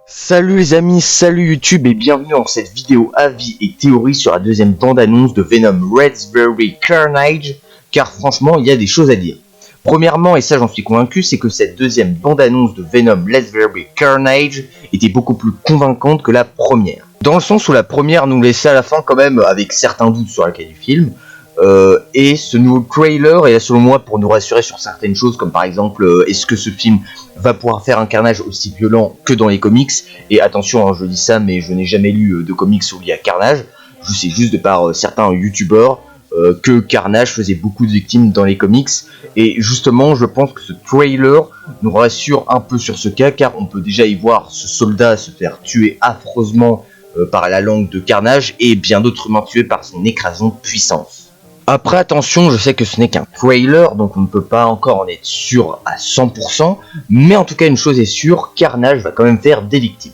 Salut les amis, salut YouTube et bienvenue dans cette vidéo avis et théorie sur la deuxième bande-annonce de Venom Raspberry Carnage, car franchement il y a des choses à dire. Premièrement, et ça j'en suis convaincu, c'est que cette deuxième bande-annonce de Venom Raspberry Carnage était beaucoup plus convaincante que la première. Dans le sens où la première nous laissait à la fin quand même avec certains doutes sur la qualité du film, et ce nouveau trailer est là selon moi pour nous rassurer sur certaines choses, comme par exemple est-ce que ce film va pouvoir faire un carnage aussi violent que dans les comics. Et attention, hein, je dis ça mais je n'ai jamais lu de comics où il y a carnage. Je sais juste de par certains youtubeurs que Carnage faisait beaucoup de victimes dans les comics, et justement je pense que ce trailer nous rassure un peu sur ce cas, car on peut déjà y voir ce soldat se faire tuer affreusement par la langue de Carnage et bien d'autres humains tués par son écrasante puissance. Après attention, je sais que ce n'est qu'un trailer, donc on ne peut pas encore en être sûr à 100%, mais en tout cas une chose est sûre, Carnage va quand même faire des victimes.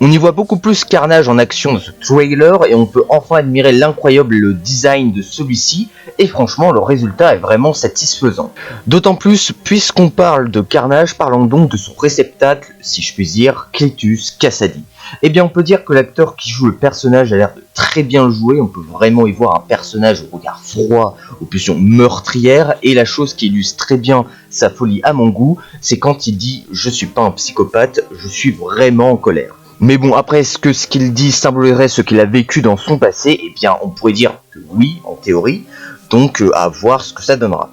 On y voit beaucoup plus Carnage en action dans ce trailer, et on peut enfin admirer l'incroyable design de celui-ci, et franchement le résultat est vraiment satisfaisant. D'autant plus, puisqu'on parle de Carnage, parlons donc de son réceptacle, si je puis dire, Cletus Kasady. Eh bien on peut dire que l'acteur qui joue le personnage a l'air de très bien le jouer, on peut vraiment y voir un personnage au regard froid, aux pulsions meurtrières, et la chose qui illustre très bien sa folie à mon goût, c'est quand il dit « je suis pas un psychopathe, je suis vraiment en colère ». Mais bon, après, est-ce que ce qu'il dit symboliserait ce qu'il a vécu dans son passé? Eh bien, on pourrait dire que oui, en théorie, donc à voir ce que ça donnera.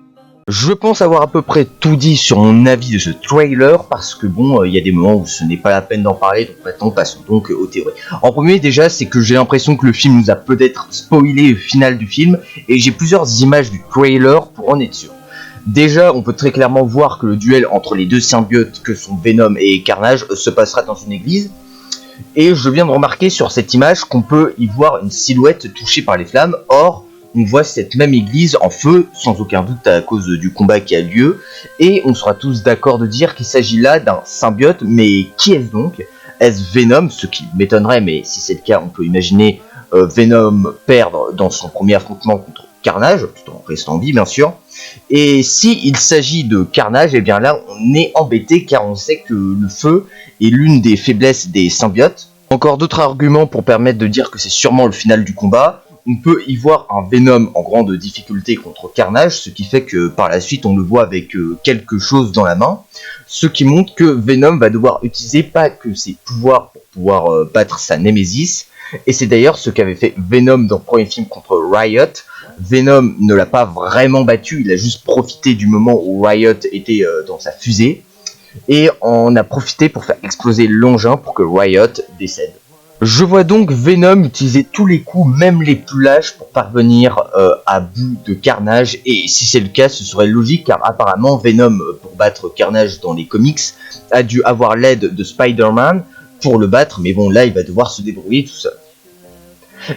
Je pense avoir à peu près tout dit sur mon avis de ce trailer, parce que bon, il y a des moments où ce n'est pas la peine d'en parler, donc maintenant passons donc aux théories. En premier déjà, c'est que j'ai l'impression que le film nous a peut-être spoilé le final du film, et j'ai plusieurs images du trailer pour en être sûr. Déjà, on peut très clairement voir que le duel entre les deux symbiotes que sont Venom et Carnage se passera dans une église. Et je viens de remarquer sur cette image qu'on peut y voir une silhouette touchée par les flammes. Or, on voit cette même église en feu, sans aucun doute à cause du combat qui a lieu. Et on sera tous d'accord de dire qu'il s'agit là d'un symbiote, mais qui est-ce donc? Est-ce Venom? Ce qui m'étonnerait, mais si c'est le cas, on peut imaginer Venom perdre dans son premier affrontement contre Carnage, tout en restant en vie bien sûr. Et si il s'agit de Carnage, et bien là on est embêté, car on sait que le feu est l'une des faiblesses des symbiotes. Encore d'autres arguments pour permettre de dire que c'est sûrement le final du combat. On peut y voir un Venom en grande difficulté contre Carnage, ce qui fait que par la suite on le voit avec quelque chose dans la main, ce qui montre que Venom va devoir utiliser pas que ses pouvoirs pour pouvoir battre sa Némésis. Et c'est d'ailleurs ce qu'avait fait Venom dans le premier film contre Riot. Venom ne l'a pas vraiment battu, il a juste profité du moment où Riot était dans sa fusée, et en a profité pour faire exploser l'engin pour que Riot décède. Je vois donc Venom utiliser tous les coups, même les plus lâches, pour parvenir à bout de Carnage, et si c'est le cas, ce serait logique, car apparemment Venom, pour battre Carnage dans les comics, a dû avoir l'aide de Spider-Man pour le battre, mais bon, là il va devoir se débrouiller tout seul.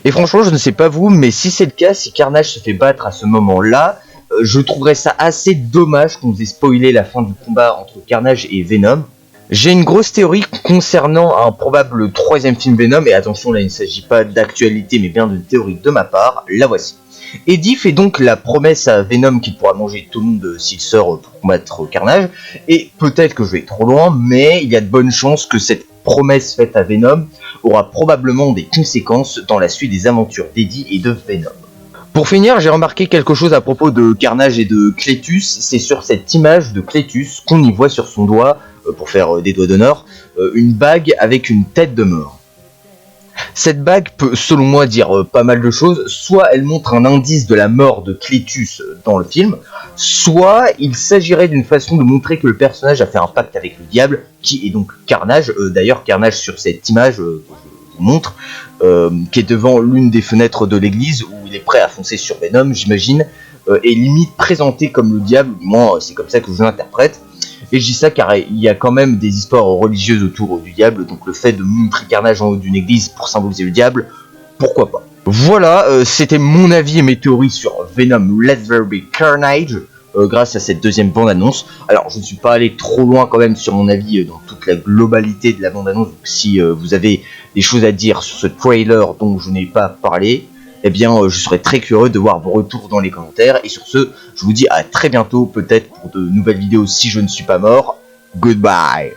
Et franchement, je ne sais pas vous, mais si c'est le cas, si Carnage se fait battre à ce moment-là, je trouverais ça assez dommage qu'on nous ait spoilé la fin du combat entre Carnage et Venom. J'ai une grosse théorie concernant un probable troisième film Venom, et attention, là il ne s'agit pas d'actualité mais bien d'une théorie de ma part, la voici. Eddie fait donc la promesse à Venom qu'il pourra manger tout le monde s'il sort pour combattre Carnage, et peut-être que je vais trop loin, mais il y a de bonnes chances que cette promesse faite à Venom aura probablement des conséquences dans la suite des aventures d'Eddie et de Venom. Pour finir, j'ai remarqué quelque chose à propos de Carnage et de Cletus, c'est sur cette image de Cletus qu'on y voit sur son doigt, pour faire des doigts d'honneur, une bague avec une tête de mort. Cette bague peut selon moi dire pas mal de choses, soit elle montre un indice de la mort de Cletus dans le film, soit il s'agirait d'une façon de montrer que le personnage a fait un pacte avec le diable, qui est donc Carnage. D'ailleurs Carnage sur cette image que je vous montre, qui est devant l'une des fenêtres de l'église, où il est prêt à foncer sur Venom j'imagine, est limite présenté comme le diable, du moins c'est comme ça que je l'interprète. Et je dis ça car il y a quand même des histoires religieuses autour du diable, donc le fait de montrer Carnage en haut d'une église pour symboliser le diable, pourquoi pas. Voilà, c'était mon avis et mes théories sur Venom Raspberry Carnage, grâce à cette deuxième bande-annonce. Alors je ne suis pas allé trop loin quand même sur mon avis dans toute la globalité de la bande-annonce, donc si vous avez des choses à dire sur ce trailer dont je n'ai pas parlé, eh bien je serais très curieux de voir vos retours dans les commentaires. Et sur ce, je vous dis à très bientôt, peut-être pour de nouvelles vidéos si je ne suis pas mort. Goodbye.